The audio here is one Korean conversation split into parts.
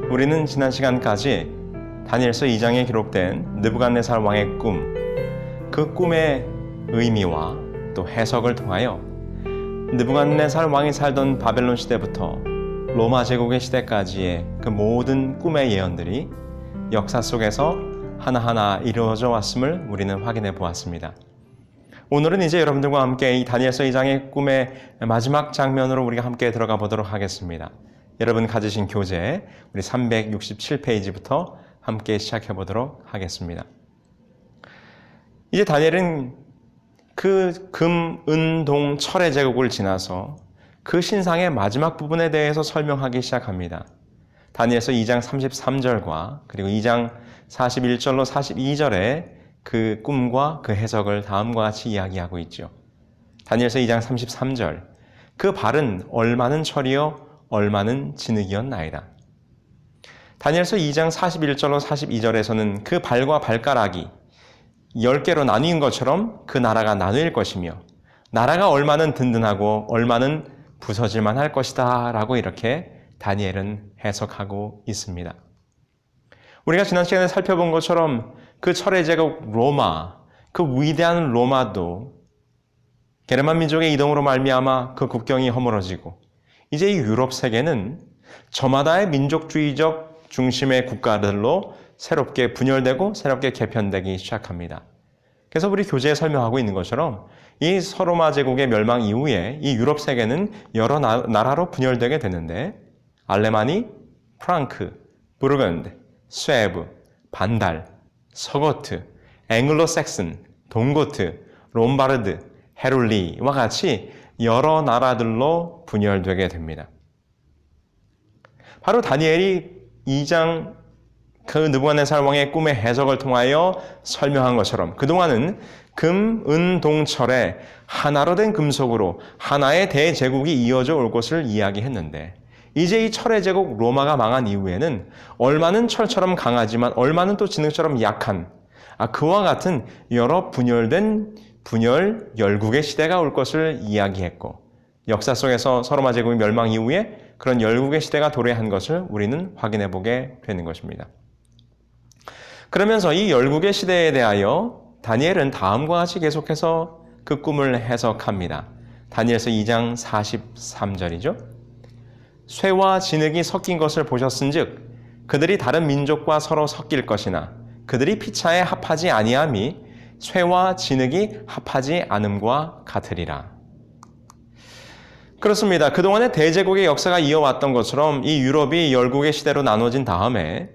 우리는 지난 시간까지 다니엘서 2장에 기록된 느부갓네살 왕의 꿈, 그 꿈의 의미와 또 해석을 통하여 느부갓네살 왕이 살던 바벨론 시대부터 로마 제국의 시대까지의 그 모든 꿈의 예언들이 역사 속에서 하나하나 이루어져 왔음을 우리는 확인해 보았습니다. 오늘은 이제 여러분들과 함께 이 다니엘서 2장의 꿈의 마지막 장면으로 우리가 함께 들어가 보도록 하겠습니다. 여러분 가지신 교재 우리 367페이지부터 함께 시작해 보도록 하겠습니다. 이제 다니엘은 그 금, 은, 동, 철의 제국을 지나서 그 신상의 마지막 부분에 대해서 설명하기 시작합니다. 다니엘서 2장 33절과 그리고 2장 41절로 42절에 그 꿈과 그 해석을 다음과 같이 이야기하고 있죠. 다니엘서 2장 33절, 그 발은 얼마는 철이요 얼마는 진흙이었나이다. 다니엘서 2장 41절로 42절에서는 그 발과 발가락이 10개로 나뉘는 것처럼 그 나라가 나누일 것이며 나라가 얼마는 든든하고 얼마는 부서질만 할 것이다 라고 이렇게 다니엘은 해석하고 있습니다. 우리가 지난 시간에 살펴본 것처럼 그 철의 제국 로마, 그 위대한 로마도 게르만 민족의 이동으로 말미암아 그 국경이 허물어지고 이제 이 유럽 세계는 저마다의 민족주의적 중심의 국가들로 새롭게 분열되고 새롭게 개편되기 시작합니다. 그래서 우리 교재에 설명하고 있는 것처럼 이 서로마 제국의 멸망 이후에 이 유럽 세계는 여러 나라로 분열되게 되는데 알레마니, 프랑크, 부르건드, 스웨브, 반달, 서거트, 앵글로색슨, 동고트, 롬바르드, 헤룰리와 같이 여러 나라들로 분열되게 됩니다. 바로 다니엘이 2장 그 느부갓네살 왕의 꿈의 해석을 통하여 설명한 것처럼 그동안은 금, 은, 동, 철의 하나로 된 금속으로 하나의 대제국이 이어져 올 것을 이야기했는데 이제 이 철의 제국 로마가 망한 이후에는 얼마는 철처럼 강하지만 얼마는 또 진흙처럼 약한 그와 같은 여러 분열 열국의 시대가 올 것을 이야기했고 역사 속에서 서로마 제국의 멸망 이후에 그런 열국의 시대가 도래한 것을 우리는 확인해 보게 되는 것입니다. 그러면서 이 열국의 시대에 대하여 다니엘은 다음과 같이 계속해서 그 꿈을 해석합니다. 다니엘서 2장 43절이죠. 쇠와 진흙이 섞인 것을 보셨은즉 그들이 다른 민족과 서로 섞일 것이나 그들이 피차에 합하지 아니함이 쇠와 진흙이 합하지 않음과 같으리라. 그렇습니다. 그동안의 대제국의 역사가 이어왔던 것처럼 이 유럽이 열국의 시대로 나눠진 다음에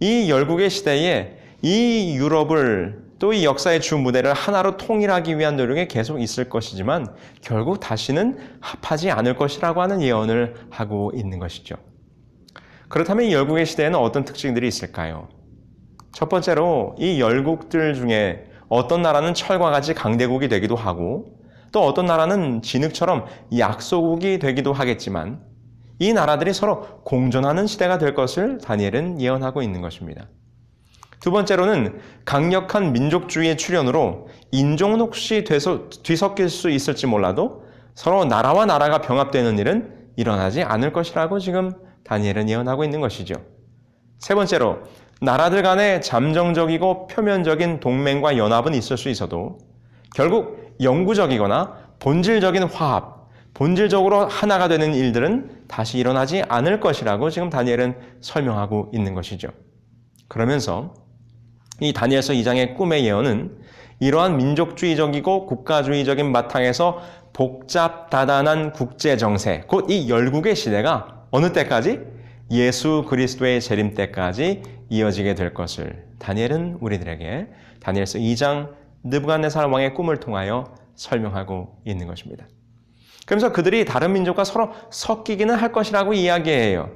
이 열국의 시대에 이 유럽을 또 이 역사의 주 무대를 하나로 통일하기 위한 노력이 계속 있을 것이지만 결국 다시는 합하지 않을 것이라고 하는 예언을 하고 있는 것이죠. 그렇다면 이 열국의 시대에는 어떤 특징들이 있을까요? 첫 번째로 이 열국들 중에 어떤 나라는 철과 같이 강대국이 되기도 하고 또 어떤 나라는 진흙처럼 약소국이 되기도 하겠지만 이 나라들이 서로 공존하는 시대가 될 것을 다니엘은 예언하고 있는 것입니다. 두 번째로는 강력한 민족주의의 출현으로 인종은 혹시 뒤섞일 수 있을지 몰라도 서로 나라와 나라가 병합되는 일은 일어나지 않을 것이라고 지금 다니엘은 예언하고 있는 것이죠. 세 번째로 나라들 간의 잠정적이고 표면적인 동맹과 연합은 있을 수 있어도 결국 영구적이거나 본질적인 화합, 본질적으로 하나가 되는 일들은 다시 일어나지 않을 것이라고 지금 다니엘은 설명하고 있는 것이죠. 그러면서 이 다니엘서 2장의 꿈의 예언은 이러한 민족주의적이고 국가주의적인 바탕에서 복잡다단한 국제정세, 곧 이 열국의 시대가 어느 때까지? 예수 그리스도의 재림 때까지 이어지게 될 것을 다니엘은 우리들에게 다니엘서 2장 느부갓네살 왕의 꿈을 통하여 설명하고 있는 것입니다. 그러면서 그들이 다른 민족과 서로 섞이기는 할 것이라고 이야기해요.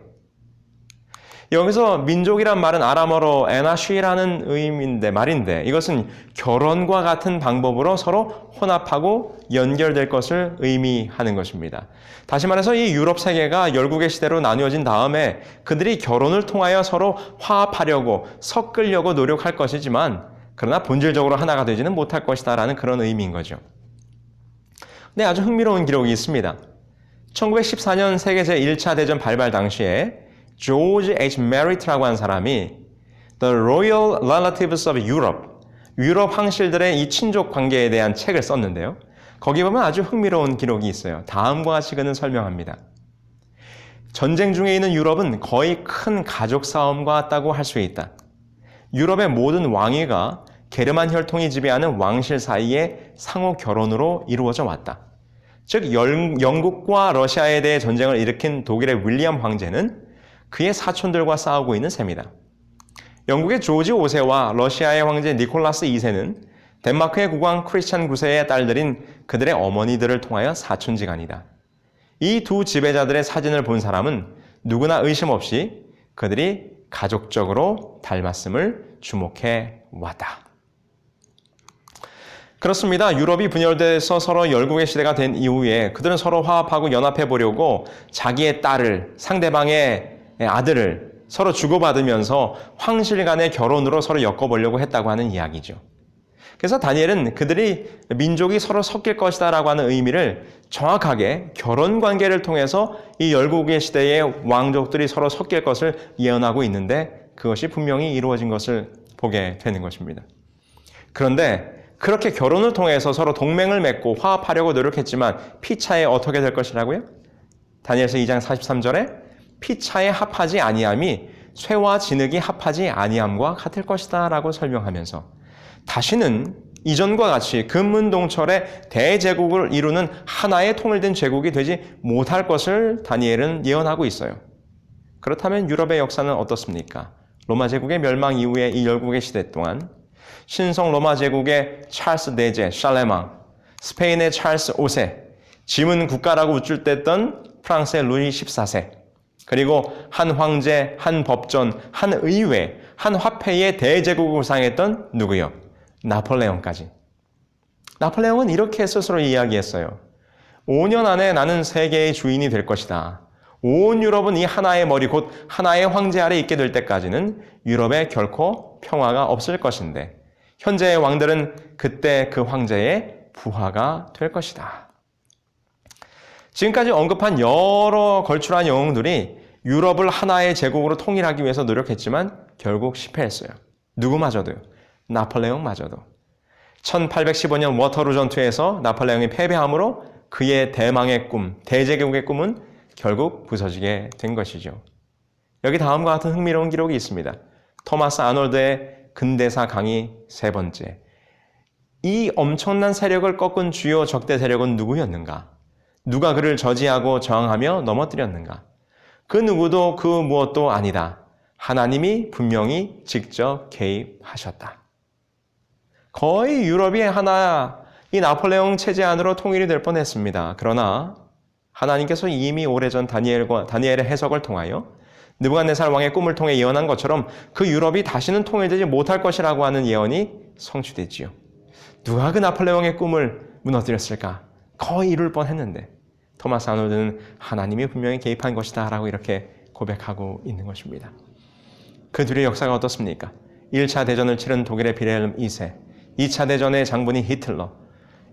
여기서 민족이란 말은 아람어로 에나쉬라는 말인데 이것은 결혼과 같은 방법으로 서로 혼합하고 연결될 것을 의미하는 것입니다. 다시 말해서 이 유럽 세계가 열국의 시대로 나뉘어진 다음에 그들이 결혼을 통하여 서로 화합하려고 섞으려고 노력할 것이지만 그러나 본질적으로 하나가 되지는 못할 것이다 라는 그런 의미인 거죠. 네, 아주 흥미로운 기록이 있습니다. 1914년 세계 제1차 대전 발발 당시에 조지 H. 메리트라고 하는 사람이 The Royal Relatives of Europe, 유럽 황실들의 이 친족 관계에 대한 책을 썼는데요. 거기 보면 아주 흥미로운 기록이 있어요. 다음과 같이 그는 설명합니다. 전쟁 중에 있는 유럽은 거의 큰 가족 싸움과 같다고 할 수 있다. 유럽의 모든 왕위가 게르만 혈통이 지배하는 왕실 사이의 상호 결혼으로 이루어져 왔다. 즉 영국과 러시아에 대해 전쟁을 일으킨 독일의 윌리엄 황제는 그의 사촌들과 싸우고 있는 셈이다. 영국의 조지 5세와 러시아의 황제 니콜라스 2세는 덴마크의 국왕 크리스찬 9세의 딸들인 그들의 어머니들을 통하여 사촌지간이다. 이 두 지배자들의 사진을 본 사람은 누구나 의심 없이 그들이 가족적으로 닮았음을 주목해 왔다. 그렇습니다. 유럽이 분열돼서 서로 열국의 시대가 된 이후에 그들은 서로 화합하고 연합해 보려고 자기의 딸을, 상대방의 아들을 서로 주고받으면서 황실 간의 결혼으로 서로 엮어보려고 했다고 하는 이야기죠. 그래서 다니엘은 그들이 민족이 서로 섞일 것이다 라고 하는 의미를 정확하게 결혼 관계를 통해서 이 열국의 시대의 왕족들이 서로 섞일 것을 예언하고 있는데 그것이 분명히 이루어진 것을 보게 되는 것입니다. 그런데 그렇게 결혼을 통해서 서로 동맹을 맺고 화합하려고 노력했지만 피차에 어떻게 될 것이라고요? 다니엘서 2장 43절에 피차에 합하지 아니함이 쇠와 진흙이 합하지 아니함과 같을 것이다 라고 설명하면서 다시는 이전과 같이 금문동철의 대제국을 이루는 하나의 통일된 제국이 되지 못할 것을 다니엘은 예언하고 있어요. 그렇다면 유럽의 역사는 어떻습니까? 로마 제국의 멸망 이후에 이 열국의 시대 동안 신성 로마 제국의 찰스 대제, 샬레망, 스페인의 찰스 5세, 지문 국가라고 우쭐댔던 프랑스의 루이 14세, 그리고 한 황제, 한 법전, 한 의회, 한 화폐의 대제국을 구상했던 누구요? 나폴레옹까지. 나폴레옹은 이렇게 스스로 이야기했어요. 5년 안에 나는 세계의 주인이 될 것이다. 온 유럽은 이 하나의 머리, 곧 하나의 황제 아래 있게 될 때까지는 유럽에 결코 평화가 없을 것인데 현재의 왕들은 그때 그 황제의 부하가 될 것이다. 지금까지 언급한 여러 걸출한 영웅들이 유럽을 하나의 제국으로 통일하기 위해서 노력했지만 결국 실패했어요. 누구마저도요. 나폴레옹마저도. 1815년 워터루 전투에서 나폴레옹이 패배함으로 그의 대망의 꿈, 대제국의 꿈은 결국 부서지게 된 것이죠. 여기 다음과 같은 흥미로운 기록이 있습니다. 토마스 아놀드의 근대사 강의 3번째. 이 엄청난 세력을 꺾은 주요 적대 세력은 누구였는가? 누가 그를 저지하고 저항하며 넘어뜨렸는가? 그 누구도 그 무엇도 아니다. 하나님이 분명히 직접 개입하셨다. 거의 유럽이 하나 이 나폴레옹 체제 안으로 통일이 될 뻔했습니다. 그러나 하나님께서 이미 오래전 다니엘의 해석을 통하여 느부갓네살 왕의 꿈을 통해 예언한 것처럼 그 유럽이 다시는 통일되지 못할 것이라고 하는 예언이 성취됐지요. 누가 그 나폴레옹의 꿈을 무너뜨렸을까? 거의 이룰 뻔했는데 토마스 아놀드는 하나님이 분명히 개입한 것이다 라고 이렇게 고백하고 있는 것입니다. 그 둘의 역사가 어떻습니까? 1차 대전을 치른 독일의 빌헬름 2세, 2차 대전의 장군이 히틀러,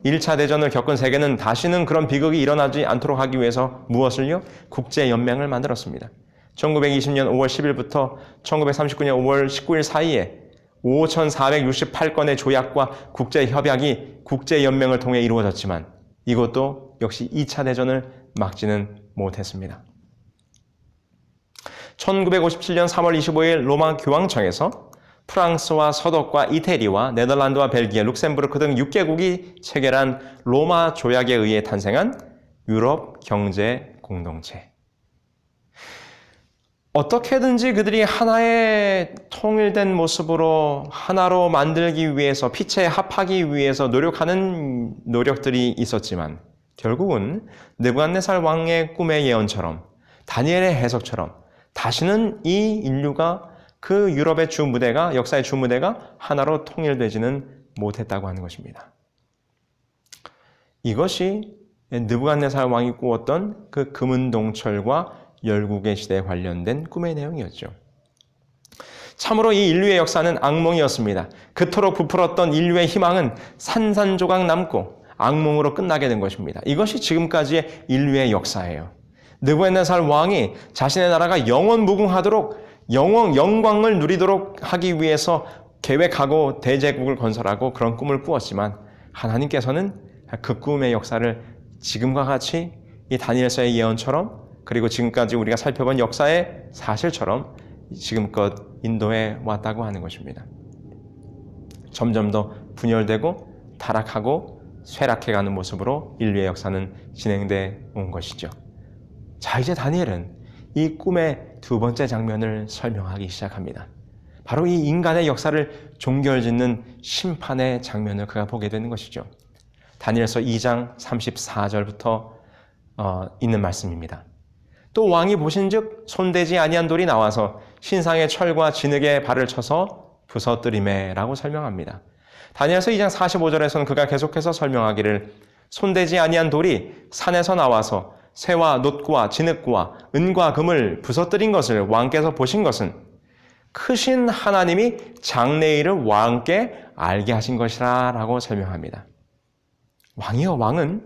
1차 대전을 겪은 세계는 다시는 그런 비극이 일어나지 않도록 하기 위해서 무엇을요? 국제연맹을 만들었습니다. 1920년 5월 10일부터 1939년 5월 19일 사이에 5,468건의 조약과 국제협약이 국제연맹을 통해 이루어졌지만 이것도 역시 2차 대전을 막지는 못했습니다. 1957년 3월 25일 로마 교황청에서 프랑스와 서독과 이태리와 네덜란드와 벨기에, 룩셈부르크 등 6개국이 체결한 로마 조약에 의해 탄생한 유럽 경제 공동체. 어떻게든지 그들이 하나의 통일된 모습으로 하나로 만들기 위해서 피체에 합하기 위해서 노력하는 노력들이 있었지만 결국은 느부갓네살 왕의 꿈의 예언처럼 다니엘의 해석처럼 다시는 이 인류가 그 유럽의 주무대가 역사의 주무대가 하나로 통일되지는 못했다고 하는 것입니다. 이것이 느부갓네살 왕이 꾸었던 그 금은동철과 열국의 시대에 관련된 꿈의 내용이었죠. 참으로 이 인류의 역사는 악몽이었습니다. 그토록 부풀었던 인류의 희망은 산산조각 남고 악몽으로 끝나게 된 것입니다. 이것이 지금까지의 인류의 역사예요. 느부갓네살 왕이 자신의 나라가 영원 무궁하도록 영광을 누리도록 하기 위해서 계획하고 대제국을 건설하고 그런 꿈을 꾸었지만 하나님께서는 그 꿈의 역사를 지금과 같이 이 다니엘서의 예언처럼 그리고 지금까지 우리가 살펴본 역사의 사실처럼 지금껏 인도해 왔다고 하는 것입니다. 점점 더 분열되고 타락하고 쇠락해가는 모습으로 인류의 역사는 진행돼 온 것이죠. 자, 이제 다니엘은 이 꿈의 두 번째 장면을 설명하기 시작합니다. 바로 이 인간의 역사를 종결짓는 심판의 장면을 그가 보게 되는 것이죠. 다니엘서 2장 34절부터 있는 말씀입니다. 또 왕이 보신즉 손대지 아니한 돌이 나와서 신상의 철과 진흙에 발을 쳐서 부서뜨리매라고 설명합니다. 다니엘서 2장 45절에서는 그가 계속해서 설명하기를 손대지 아니한 돌이 산에서 나와서 새와 놋과 진흙과 은과 금을 부서뜨린 것을 왕께서 보신 것은 크신 하나님이 장래일을 왕께 알게 하신 것이라 라고 설명합니다. 왕이요, 왕은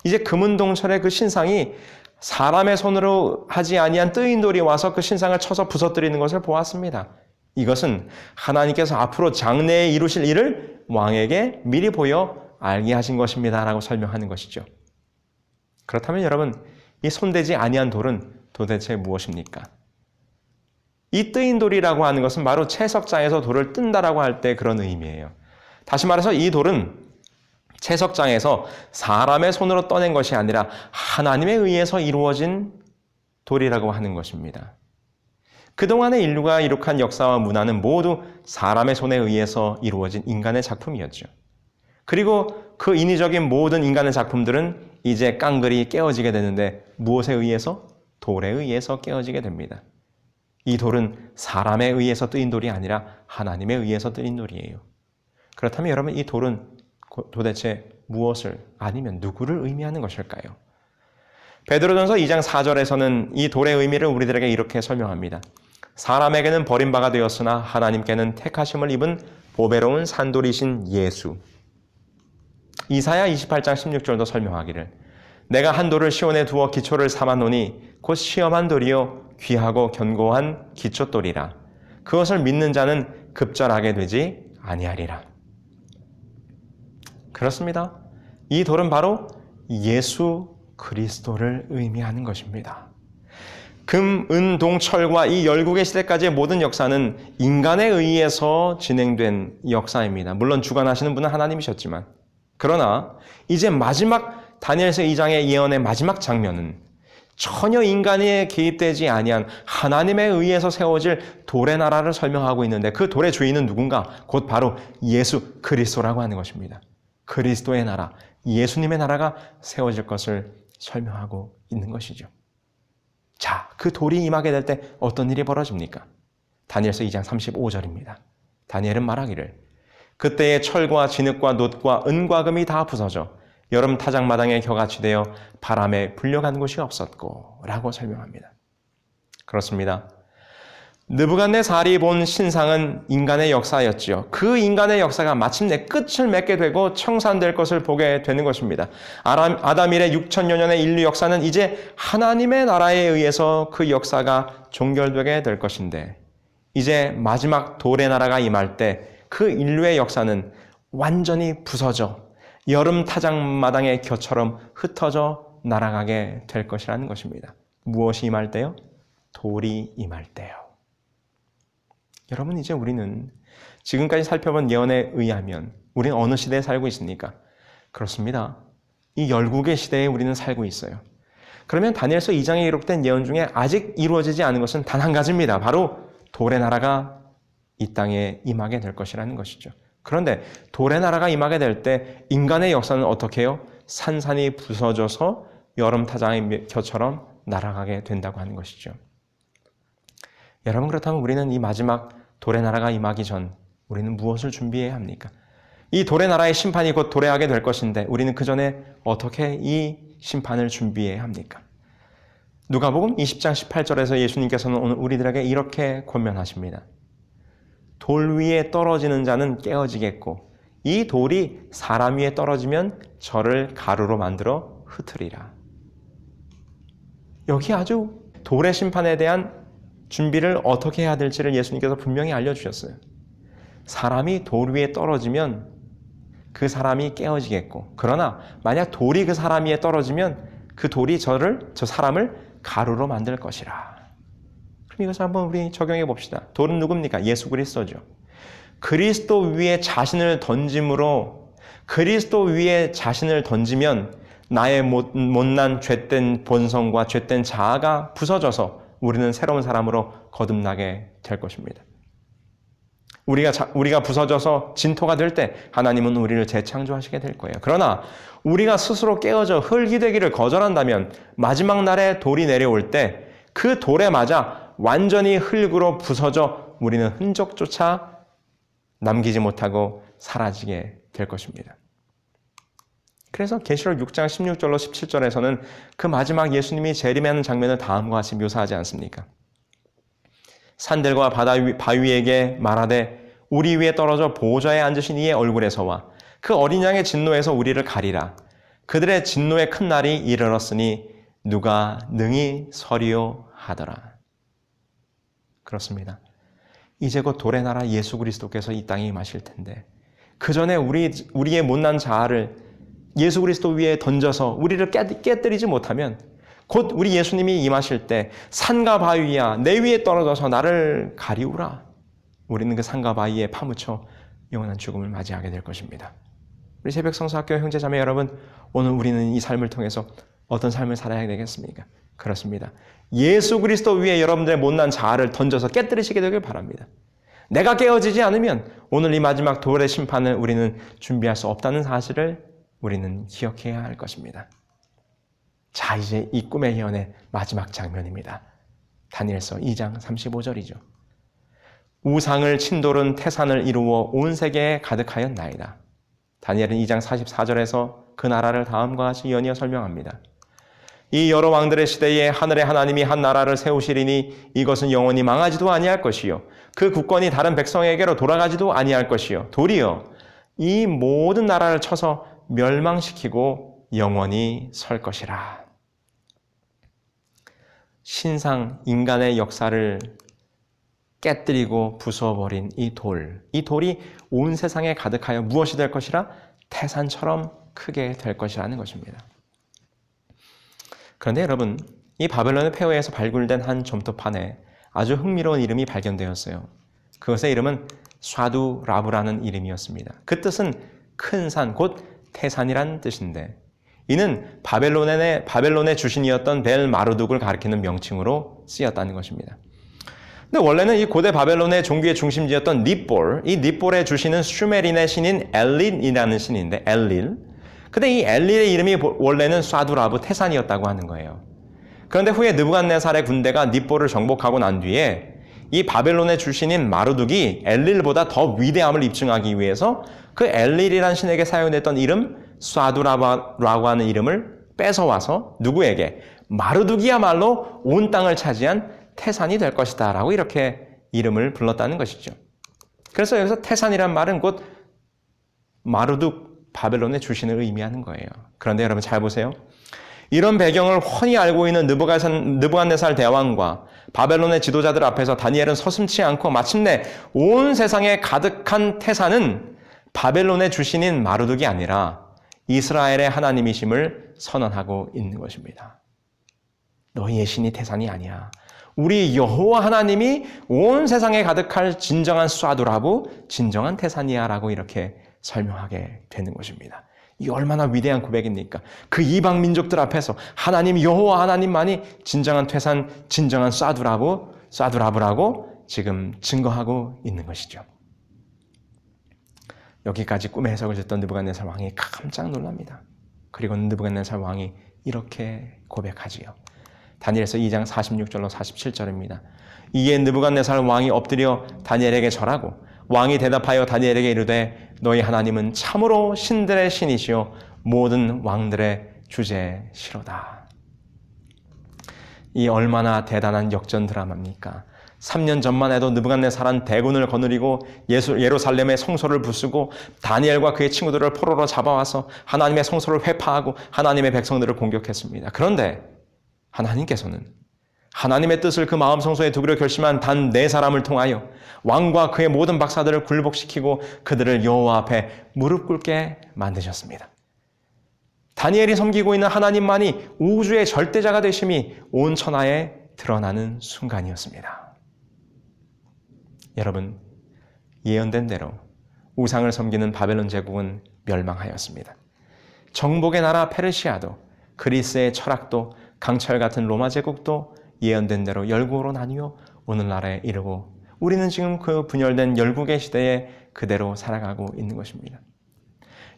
이제 금은동철의 그 신상이 사람의 손으로 하지 아니한 뜨인 돌이 와서 그 신상을 쳐서 부서뜨리는 것을 보았습니다. 이것은 하나님께서 앞으로 장래에 이루실 일을 왕에게 미리 보여 알게 하신 것입니다 라고 설명하는 것이죠. 그렇다면 여러분, 이 손대지 아니한 돌은 도대체 무엇입니까? 이 뜨인 돌이라고 하는 것은 바로 채석장에서 돌을 뜬다라고 할 때 그런 의미예요. 다시 말해서 이 돌은 채석장에서 사람의 손으로 떠낸 것이 아니라 하나님에 의해서 이루어진 돌이라고 하는 것입니다. 그동안의 인류가 이룩한 역사와 문화는 모두 사람의 손에 의해서 이루어진 인간의 작품이었죠. 그리고 그 인위적인 모든 인간의 작품들은 이제 깡그리 깨어지게 되는데 무엇에 의해서? 돌에 의해서 깨어지게 됩니다. 이 돌은 사람에 의해서 뜨인 돌이 아니라 하나님에 의해서 뜨인 돌이에요. 그렇다면 여러분, 이 돌은 도대체 무엇을 아니면 누구를 의미하는 것일까요? 베드로전서 2장 4절에서는 이 돌의 의미를 우리들에게 이렇게 설명합니다. 사람에게는 버림바가 되었으나 하나님께는 택하심을 입은 보배로운 산돌이신 예수. 이사야 28장 16절도 설명하기를 내가 한 돌을 시온에 두어 기초를 삼아노니 곧 시험한 돌이요 귀하고 견고한 기초돌이라. 그것을 믿는 자는 급절하게 되지 아니하리라. 그렇습니다. 이 돌은 바로 예수 그리스도를 의미하는 것입니다. 금, 은, 동, 철과 이 열국의 시대까지의 모든 역사는 인간에 의해서 진행된 역사입니다. 물론 주관하시는 분은 하나님이셨지만, 그러나 이제 마지막 다니엘서 2장의 예언의 마지막 장면은 전혀 인간에 개입되지 아니한 하나님에 의해서 세워질 돌의 나라를 설명하고 있는데 그 돌의 주인은 누군가? 곧 바로 예수 그리스도라고 하는 것입니다. 그리스도의 나라, 예수님의 나라가 세워질 것을 설명하고 있는 것이죠. 자, 그 돌이 임하게 될 때 어떤 일이 벌어집니까? 다니엘서 2장 35절입니다. 다니엘은 말하기를 그때의 철과 진흙과 놋과 은과 금이 다 부서져 여름 타작마당에 겨같이 되어 바람에 불려간 곳이 없었고 라고 설명합니다. 그렇습니다. 느부갓네살이 본 신상은 인간의 역사였지요. 그 인간의 역사가 마침내 끝을 맺게 되고 청산될 것을 보게 되는 것입니다. 아담 이래 6천여 년의 인류 역사는 이제 하나님의 나라에 의해서 그 역사가 종결되게 될 것인데 이제 마지막 돌의 나라가 임할 때 그 인류의 역사는 완전히 부서져 여름 타작마당의 겨처럼 흩어져 날아가게 될 것이라는 것입니다. 무엇이 임할 때요? 돌이 임할 때요. 여러분, 이제 우리는 지금까지 살펴본 예언에 의하면 우리는 어느 시대에 살고 있습니까? 그렇습니다. 이 열국의 시대에 우리는 살고 있어요. 그러면 다니엘서 2장에 기록된 예언 중에 아직 이루어지지 않은 것은 단 한 가지입니다. 바로 돌의 나라가 이 땅에 임하게 될 것이라는 것이죠. 그런데 돌의 나라가 임하게 될 때 인간의 역사는 어떻게 해요? 산산이 부서져서 여름 타장의 겨처럼 날아가게 된다고 하는 것이죠. 여러분, 그렇다면 우리는 이 마지막 돌의 나라가 임하기 전 우리는 무엇을 준비해야 합니까? 이 돌의 나라의 심판이 곧 도래하게 될 것인데 우리는 그 전에 어떻게 이 심판을 준비해야 합니까? 누가복음 20장 18절에서 예수님께서는 오늘 우리들에게 이렇게 권면하십니다. 돌 위에 떨어지는 자는 깨어지겠고 이 돌이 사람 위에 떨어지면 저를 가루로 만들어 흩으리라. 여기 아주 돌의 심판에 대한 준비를 어떻게 해야 될지를 예수님께서 분명히 알려주셨어요. 사람이 돌 위에 떨어지면 그 사람이 깨어지겠고, 그러나 만약 돌이 그 사람 위에 떨어지면 그 돌이 저 사람을 가루로 만들 것이라. 그럼 이것을 한번 우리 적용해 봅시다. 돌은 누굽니까? 예수 그리스도죠. 그리스도 위에 자신을 던짐으로, 그리스도 위에 자신을 던지면 나의 못난 죄된 본성과 죄된 자아가 부서져서 우리는 새로운 사람으로 거듭나게 될 것입니다. 우리가 부서져서 진토가 될 때 하나님은 우리를 재창조하시게 될 거예요. 그러나 우리가 스스로 깨어져 흙이 되기를 거절한다면 마지막 날에 돌이 내려올 때 그 돌에 맞아 완전히 흙으로 부서져 우리는 흔적조차 남기지 못하고 사라지게 될 것입니다. 그래서 계시록 6장 16절로 17절에서는 그 마지막 예수님이 재림하는 장면을 다음과 같이 묘사하지 않습니까? 산들과 바위 위에게 말하되 우리 위에 떨어져 보좌에 앉으신 이의 얼굴에서와 그 어린 양의 진노에서 우리를 가리라. 그들의 진노의 큰 날이 이르렀으니 누가 능히 서리요 하더라. 그렇습니다. 이제 곧 돌의 나라 예수 그리스도께서 이 땅에 임하실 텐데 그 전에 우리의 못난 자아를 예수 그리스도 위에 던져서 우리를 깨뜨리지 못하면 곧 우리 예수님이 임하실 때 산과 바위야 내 위에 떨어져서 나를 가리우라. 우리는 그 산과 바위에 파묻혀 영원한 죽음을 맞이하게 될 것입니다. 우리 새벽 성서학교 형제 자매 여러분, 오늘 우리는 이 삶을 통해서 어떤 삶을 살아야 되겠습니까? 그렇습니다. 예수 그리스도 위에 여러분들의 못난 자아를 던져서 깨뜨리시게 되길 바랍니다. 내가 깨어지지 않으면 오늘 이 마지막 돌의 심판을 우리는 준비할 수 없다는 사실을 우리는 기억해야 할 것입니다. 자, 이제 이 꿈의 예언의 마지막 장면입니다. 다니엘서 2장 35절이죠. 우상을 친돌은 태산을 이루어 온 세계에 가득하였나이다. 다니엘은 2장 44절에서 그 나라를 다음과 같이 연이어 설명합니다. 이 여러 왕들의 시대에 하늘의 하나님이 한 나라를 세우시리니 이것은 영원히 망하지도 아니할 것이요 그 국권이 다른 백성에게로 돌아가지도 아니할 것이요 도리어 이 모든 나라를 쳐서 멸망시키고 영원히 설 것이라. 신상 인간의 역사를 깨뜨리고 부숴버린 이 돌이 온 세상에 가득하여 무엇이 될 것이라? 태산처럼 크게 될 것이라는 것입니다. 그런데 여러분, 이 바벨론의 폐허에서 발굴된 한 점토판에 아주 흥미로운 이름이 발견되었어요. 그것의 이름은 쏴두라브라는 이름이었습니다. 그 뜻은 큰 산, 곧 태산이란 뜻인데 이는 바벨론의 주신이었던 벨마르둑을 가리키는 명칭으로 쓰였다는 것입니다. 근데 원래는 이 고대 바벨론의 종교의 중심지였던 닛볼, 이 닛볼의 주신은 슈메린의 신인 엘린이라는 신인데 엘릴. 근데 이 엘릴의 이름이 원래는 쏴두라브 태산이었다고 하는 거예요. 그런데 후에 느부갓네살의 군대가 닛볼을 정복하고 난 뒤에 이 바벨론의 출신인 마르둑이 엘릴보다 더 위대함을 입증하기 위해서 그 엘릴이라는 신에게 사용됐던 이름 쏴두라브라고 하는 이름을 뺏어와서 누구에게? 마르둑이야말로 온 땅을 차지한 태산이 될 것이다 라고 이렇게 이름을 불렀다는 것이죠. 그래서 여기서 태산이란 말은 곧 마르둑 바벨론의 주신을 의미하는 거예요. 그런데 여러분 잘 보세요. 이런 배경을 훤히 알고 있는 느부갓네살 대왕과 바벨론의 지도자들 앞에서 다니엘은 서슴지 않고 마침내 온 세상에 가득한 태산은 바벨론의 주신인 마르둑이 아니라 이스라엘의 하나님이심을 선언하고 있는 것입니다. 너희의 신이 태산이 아니야. 우리 여호와 하나님이 온 세상에 가득할 진정한 쏴두라브, 진정한 태산이야 라고 이렇게 설명하게 되는 것입니다. 이 얼마나 위대한 고백입니까? 그 이방 민족들 앞에서 하나님 여호와 하나님만이 진정한 태산, 진정한 쏴두라브라고 지금 증거하고 있는 것이죠. 여기까지 꿈의 해석을 듣던 느부갓네살 왕이 깜짝 놀랍니다. 그리고 느부갓네살 왕이 이렇게 고백하지요. 다니엘서 2장 46절로 47절입니다. 이에 느부갓네살 왕이 엎드려 다니엘에게 절하고 왕이 대답하여 다니엘에게 이르되 너희 하나님은 참으로 신들의 신이시요 모든 왕들의 주제시로다. 이 얼마나 대단한 역전 드라마입니까? 3년 전만 해도 느부갓네살은 대군을 거느리고 예루살렘의 성소를 부수고 다니엘과 그의 친구들을 포로로 잡아와서 하나님의 성소를 회파하고 하나님의 백성들을 공격했습니다. 그런데 하나님께서는 하나님의 뜻을 그 마음 성소에 두기로 결심한 단 4사람을 통하여 왕과 그의 모든 박사들을 굴복시키고 그들을 여호와 앞에 무릎 꿇게 만드셨습니다. 다니엘이 섬기고 있는 하나님만이 우주의 절대자가 되심이 온 천하에 드러나는 순간이었습니다. 여러분, 예언된 대로 우상을 섬기는 바벨론 제국은 멸망하였습니다. 정복의 나라 페르시아도, 그리스의 철학도, 강철 같은 로마 제국도 예언된 대로 열국으로 나뉘어 오늘날에 이르고 우리는 지금 그 분열된 열국의 시대에 그대로 살아가고 있는 것입니다.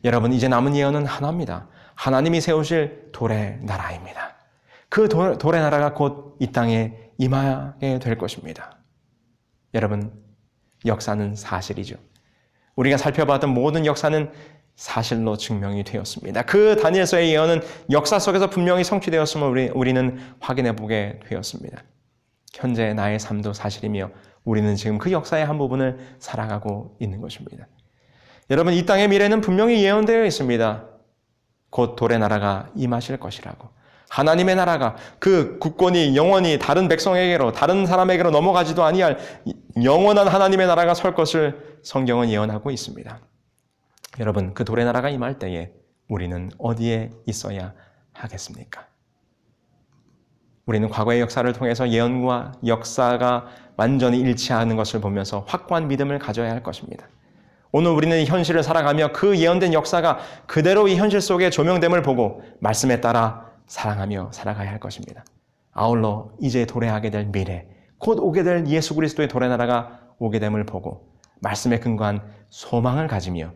여러분, 이제 남은 예언은 하나입니다. 하나님이 세우실 돌의 나라입니다. 그 돌의 나라가 곧 이 땅에 임하게 될 것입니다. 여러분, 역사는 사실이죠. 우리가 살펴봤던 모든 역사는 사실로 증명이 되었습니다. 그 다니엘서의 예언은 역사 속에서 분명히 성취되었음을 우리는 확인해 보게 되었습니다. 현재 나의 삶도 사실이며 우리는 지금 그 역사의 한 부분을 살아가고 있는 것입니다. 여러분, 이 땅의 미래는 분명히 예언되어 있습니다. 곧 돌의 나라가 임하실 것이라고. 하나님의 나라가 그 국권이 영원히 다른 백성에게로, 다른 사람에게로 넘어가지도 아니할 영원한 하나님의 나라가 설 것을 성경은 예언하고 있습니다. 여러분, 그 돌의 나라가 임할 때에 우리는 어디에 있어야 하겠습니까? 우리는 과거의 역사를 통해서 예언과 역사가 완전히 일치하는 것을 보면서 확고한 믿음을 가져야 할 것입니다. 오늘 우리는 이 현실을 살아가며 그 예언된 역사가 그대로 이 현실 속에 조명됨을 보고 말씀에 따라 사랑하며 살아가야 할 것입니다. 아울러 이제 도래하게 될 미래, 곧 오게 될 예수 그리스도의 돌의 나라가 오게 됨을 보고 말씀에 근거한 소망을 가지며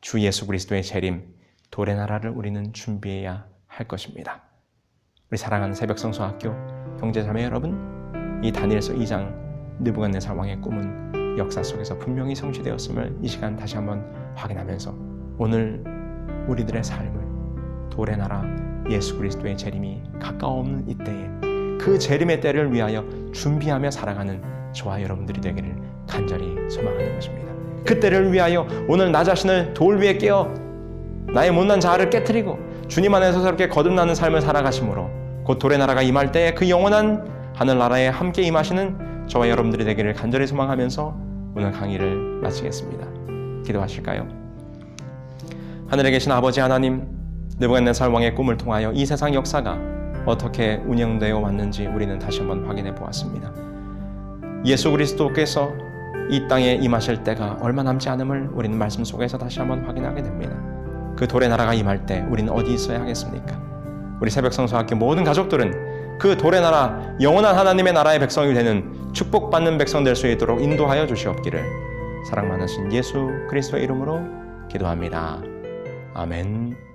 주 예수 그리스도의 재림, 돌의 나라를 우리는 준비해야 할 것입니다. 우리 사랑하는 새벽성서학교 형제자매 여러분, 이 다니엘서 2장 느부갓네살 왕의 꿈은 역사 속에서 분명히 성취되었음을 이 시간 다시 한번 확인하면서 오늘 우리들의 삶을 돌의 나라 예수 그리스도의 재림이 가까워 없는 이때에 그 재림의 때를 위하여 준비하며 살아가는 저와 여러분들이 되기를 간절히 소망하는 것입니다. 그 때를 위하여 오늘 나 자신을 돌 위에 깨어 나의 못난 자아를 깨트리고 주님 안에서 새롭게 거듭나는 삶을 살아가심으로 곧 돌의 나라가 임할 때에 그 영원한 하늘나라에 함께 임하시는 저와 여러분들이 되기를 간절히 소망하면서 오늘 강의를 마치겠습니다. 기도하실까요? 하늘에 계신 아버지 하나님, 느부갓네살 왕의 꿈을 통하여 이 세상 역사가 어떻게 운영되어 왔는지 우리는 다시 한번 확인해 보았습니다. 예수 그리스도께서 이 땅에 임하실 때가 얼마 남지 않음을 우리는 말씀 속에서 다시 한번 확인하게 됩니다. 그 돌의 나라가 임할 때 우리는 어디 있어야 하겠습니까? 우리 새벽성서학교 모든 가족들은 그 돌의 나라, 영원한 하나님의 나라의 백성이 되는 축복받는 백성 될 수 있도록 인도하여 주시옵기를 사랑 많으신 예수 그리스도의 이름으로 기도합니다. 아멘.